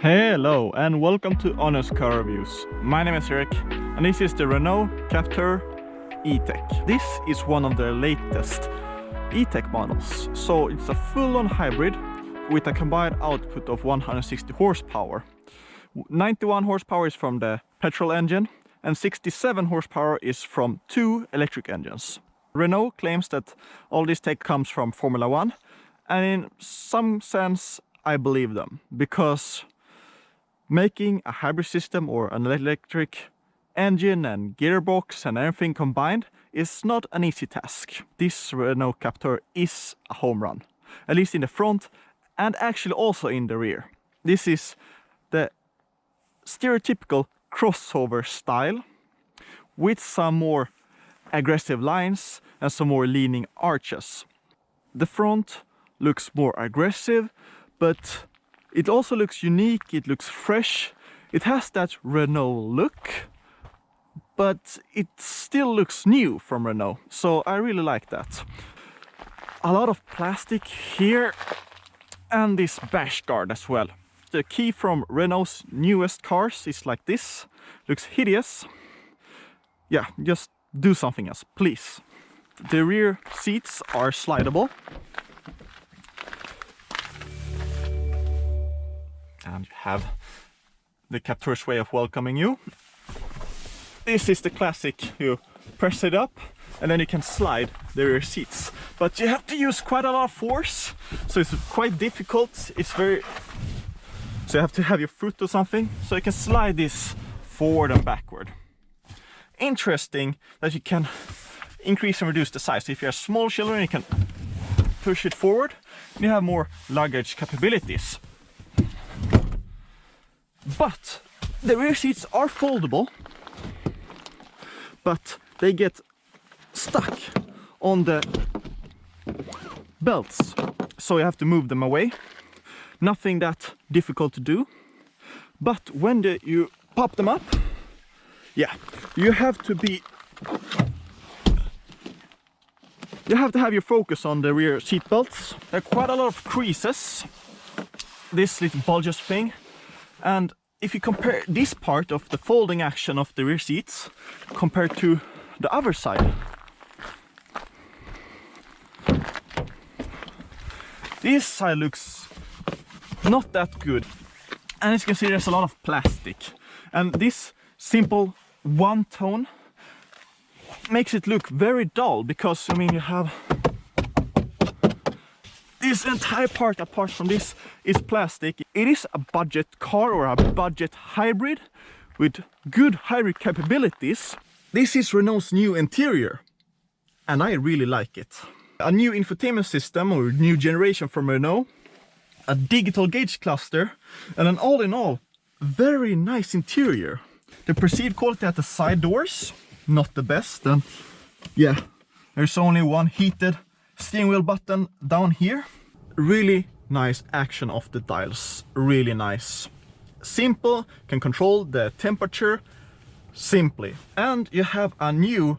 Hello and welcome to Honest Car Reviews. My name is Eric and this is the Renault Captur E-Tech. This is one of the latest E-Tech models. So it's a full-on hybrid with a combined output of 160 horsepower. 91 horsepower is from the petrol engine and 67 horsepower is from two electric engines. Renault claims that all this tech comes from Formula 1, and in some sense I believe them, because making a hybrid system or an electric engine and gearbox and everything combined is not an easy task. This Renault Captur is a home run, at least in the front and actually also in the rear. This is the stereotypical crossover style with some more aggressive lines and some more leaning arches. The front looks more aggressive, but it also looks unique, it looks fresh. It has that Renault look, but it still looks new from Renault. So I really like that. A lot of plastic here and this bash guard as well. The key from Renault's newest cars is like this. Looks hideous. Yeah, just do something else, please. The rear seats are slidable. And you have the Captur's way of welcoming you. This is the classic, you press it up and then you can slide the rear seats. But you have to use quite a lot of force, so it's quite difficult. So you have to have your foot or something, so you can slide this forward and backward. Interesting that you can increase and reduce the size. If you have small children, you can push it forward and you have more luggage capabilities. But the rear seats are foldable, but they get stuck on the belts, so you have to move them away. Nothing that difficult to do, but when you pop them up, yeah, you have to have your focus on the rear seat belts. There are quite a lot of creases, this little bulges thing. And if you compare this part of the folding action of the rear seats compared to the other side, this side looks not that good. And as you can see, there's a lot of plastic. And this simple one tone makes it look very dull, because I mean you have this entire part apart from this is plastic. It is a budget car or a budget hybrid with good hybrid capabilities. This is Renault's new interior and I really like it. A new infotainment system or new generation from Renault, a digital gauge cluster, and an all in all very nice interior. The perceived quality at the side doors, not the best, and yeah, there's only one heated steering wheel button down here. Really nice action of the dials, really nice. Simple, can control the temperature simply. And you have a new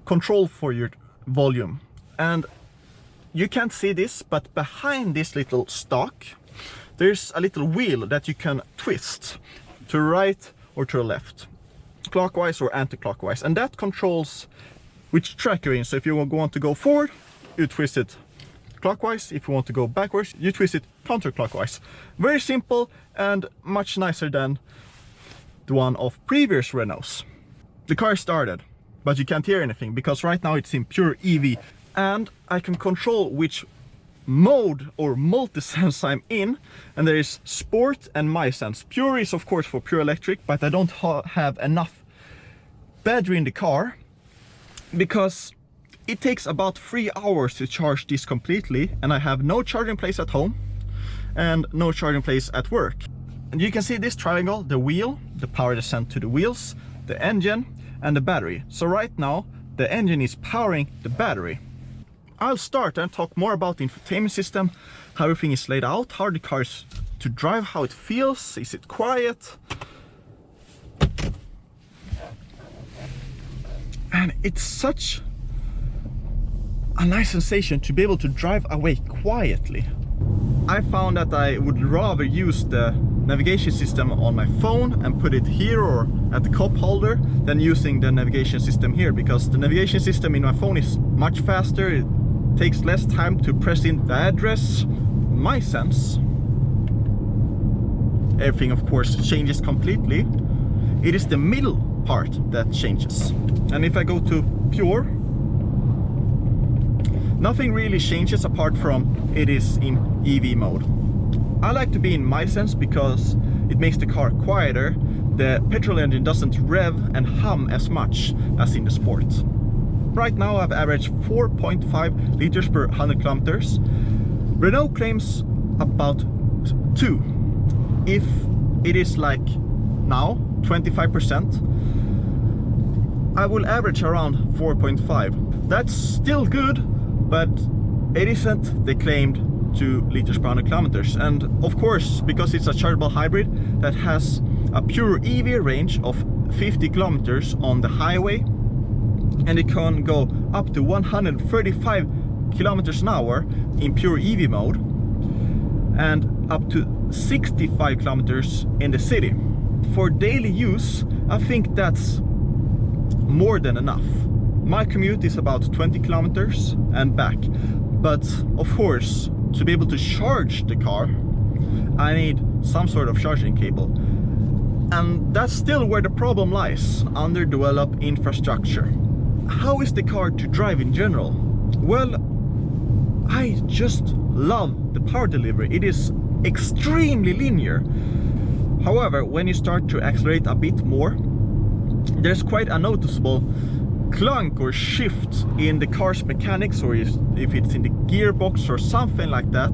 control for your volume. And you can't see this, but behind this little stock, there's a little wheel that you can twist to right or to the left, clockwise or anti-clockwise. And that controls which track you're in. So if you want to go forward, you twist it clockwise. If you want to go backwards, you twist it counterclockwise. Very simple and much nicer than the one of previous Renaults. The car started, but you can't hear anything because right now it's in pure EV. And I can control which mode or multi-sense I'm in, and there is Sport and My Sense. Pure is of course for pure electric, but I don't have enough battery in the car, because it takes about 3 hours to charge this completely, and I have no charging place at home and no charging place at work. And you can see this triangle, the wheel, the power is sent to the wheels, the engine and the battery. So right now the engine is powering the battery. I'll start and talk more about the infotainment system, how everything is laid out, how the car is to drive, how it feels, is it quiet. And it's such a nice sensation to be able to drive away quietly. I found that I would rather use the navigation system on my phone and put it here or at the cup holder than using the navigation system here, because the navigation system in my phone is much faster. It takes less time to press in the address. My sense, everything of course changes completely. It is the middle part that changes. And if I go to pure, nothing really changes apart from it is in EV mode. I like to be in my sense because it makes the car quieter. The petrol engine doesn't rev and hum as much as in the sport. Right now I've averaged 4.5 liters per 100 kilometers. Renault claims about 2. If it is like now 25%, I will average around 4.5. That's still good, but it isn't the claimed 2 liters per 100 kilometers. And of course, because it's a chargeable hybrid that has a pure EV range of 50 kilometers on the highway, and it can go up to 135 kilometers an hour in pure EV mode, and up to 65 kilometers in the city. For daily use, I think that's more than enough. My commute is about 20 kilometers and back, but of course, to be able to charge the car, I need some sort of charging cable. And that's still where the problem lies: underdeveloped infrastructure. How is the car to drive in general? Well, I just love the power delivery. It is extremely linear. However, when you start to accelerate a bit more, there's quite a noticeable clunk or shift in the car's mechanics, or if it's in the gearbox or something like that.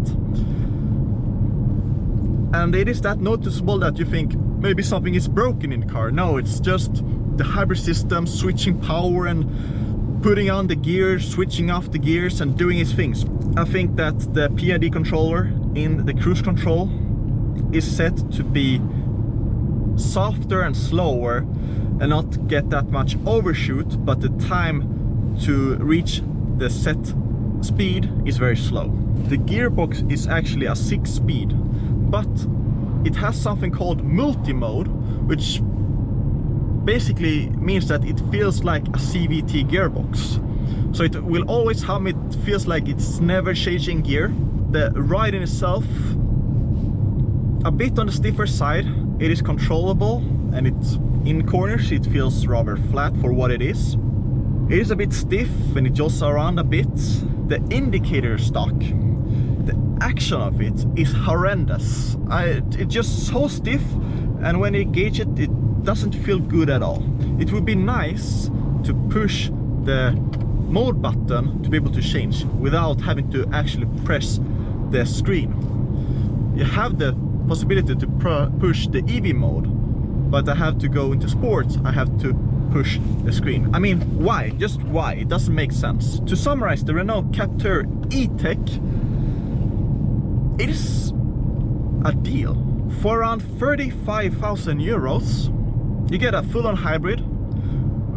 And it is that noticeable that you think maybe something is broken in the car. No, it's just the hybrid system switching power and putting on the gears, switching off the gears and doing its things. I think that the PID controller in the cruise control is set to be softer and slower and not get that much overshoot, but the time to reach the set speed is very slow. The gearbox is actually a 6-speed, but it has something called multi-mode, which basically means that it feels like a CVT gearbox. So it will always hum. It feels like it's never changing gear. The ride in itself, a bit on the stiffer side. It is controllable, and it's in corners it feels rather flat for what it is. It is a bit stiff and it jolts around a bit. The indicator stock, the action of it is horrendous. It's just so stiff, and when you gauge it, it doesn't feel good at all. It would be nice to push the mode button to be able to change without having to actually press the screen. You have the possibility to push the EV mode, but I have to go into sports. I have to push the screen. I mean, why? Just why? It doesn't make sense. To summarize, the Renault Captur E-Tech, it is a deal. For around 35,000 euros, you get a full-on hybrid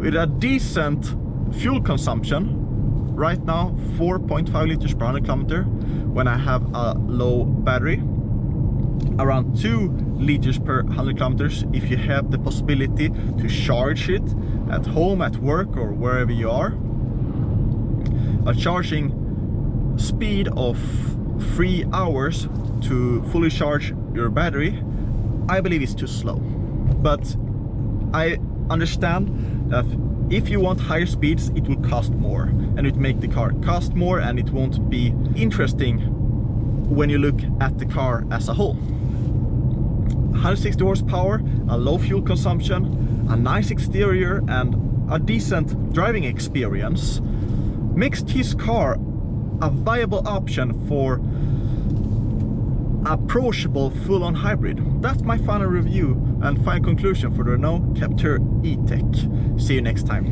with a decent fuel consumption. Right now, 4.5 liters per 100 kilometer when I have a low battery. Around 2 liters per 100 kilometers if you have the possibility to charge it at home, at work, or wherever you are. A charging speed of 3 hours to fully charge your battery, I believe is too slow. But I understand that if you want higher speeds, it will cost more, and it make the car cost more, and it won't be interesting when you look at the car as a whole. 160 horsepower, a low fuel consumption, a nice exterior, and a decent driving experience makes this car a viable option for approachable full-on hybrid. That's my final review and final conclusion for the Renault Captur E-Tech. See you next time.